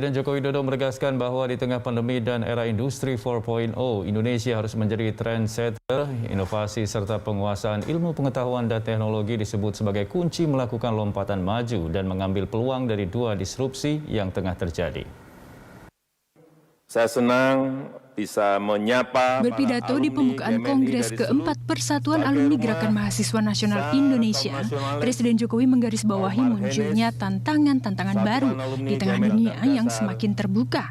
Presiden Joko Widodo menegaskan bahwa di tengah pandemi dan era industri 4.0, Indonesia harus menjadi trendsetter, inovasi serta penguasaan ilmu pengetahuan dan teknologi disebut sebagai kunci melakukan lompatan maju dan mengambil peluang dari dua disrupsi yang tengah terjadi. Saya senang bisa menyapa berpidato di pembukaan Kongres keempat Persatuan Alumni Gerakan Mahasiswa Nasional Indonesia, Presiden Jokowi menggarisbawahi munculnya tantangan-tantangan baru di tengah dunia yang semakin terbuka.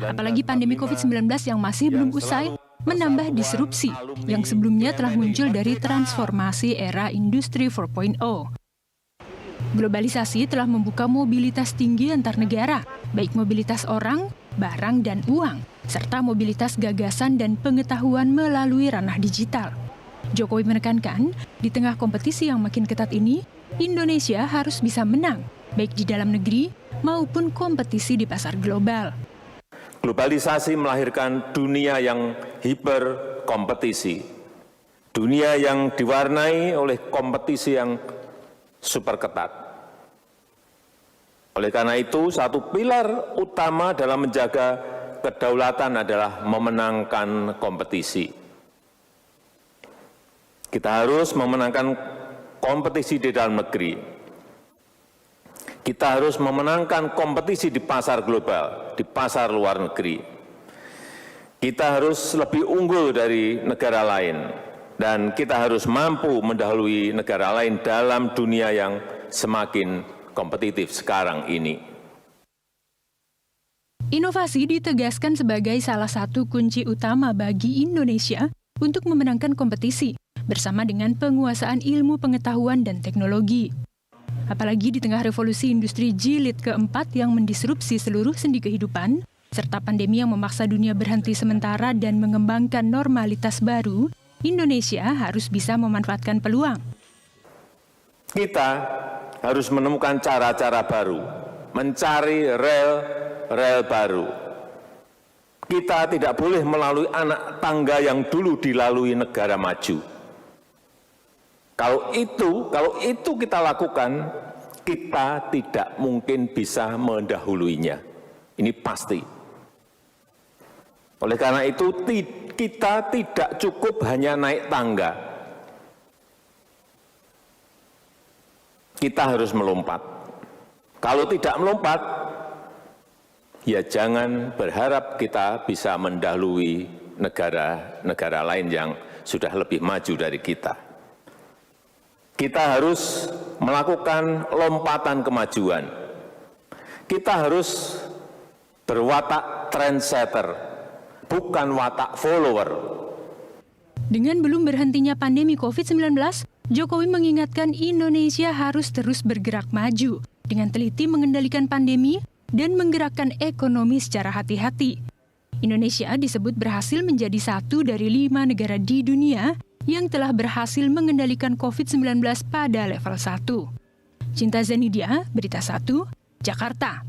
Apalagi pandemi COVID-19 yang masih belum usai menambah disrupsi yang sebelumnya telah muncul dari transformasi era industri 4.0. Globalisasi telah membuka mobilitas tinggi antar negara, baik mobilitas orang, barang, dan uang, serta mobilitas gagasan dan pengetahuan melalui ranah digital. Jokowi menekankan, di tengah kompetisi yang makin ketat ini, Indonesia harus bisa menang, baik di dalam negeri maupun kompetisi di pasar global. Globalisasi melahirkan dunia yang hiperkompetisi, dunia yang diwarnai oleh kompetisi yang super ketat. Oleh karena itu, satu pilar utama dalam menjaga kedaulatan adalah memenangkan kompetisi. Kita harus memenangkan kompetisi di dalam negeri. Kita harus memenangkan kompetisi di pasar global, di pasar luar negeri. Kita harus lebih unggul dari negara lain, dan kita harus mampu mendahului negara lain dalam dunia yang semakin kompetitif sekarang ini. Inovasi ditegaskan sebagai salah satu kunci utama bagi Indonesia untuk memenangkan kompetisi bersama dengan penguasaan ilmu pengetahuan dan teknologi. Apalagi di tengah revolusi industri jilid keempat yang mendisrupsi seluruh sendi kehidupan, serta pandemi yang memaksa dunia berhenti sementara dan mengembangkan normalitas baru, Indonesia harus bisa memanfaatkan peluang. Kita harus menemukan cara-cara baru, mencari rel baru. Kita tidak boleh melalui anak tangga yang dulu dilalui negara maju. Kalau itu kita lakukan, kita tidak mungkin bisa mendahuluinya. Ini pasti. Oleh karena itu, kita tidak cukup hanya naik tangga. Kita harus melompat. Kalau tidak melompat, ya jangan berharap kita bisa mendahului negara-negara lain yang sudah lebih maju dari kita. Kita harus melakukan lompatan kemajuan. Kita harus berwatak trendsetter, bukan watak follower. Dengan belum berhentinya pandemi COVID-19, Jokowi mengingatkan Indonesia harus terus bergerak maju dengan teliti mengendalikan pandemi dan menggerakkan ekonomi secara hati-hati. Indonesia disebut berhasil menjadi satu dari 5 negara di dunia yang telah berhasil mengendalikan COVID-19 pada level 1. Cinta Zanidia, Berita 1, Jakarta.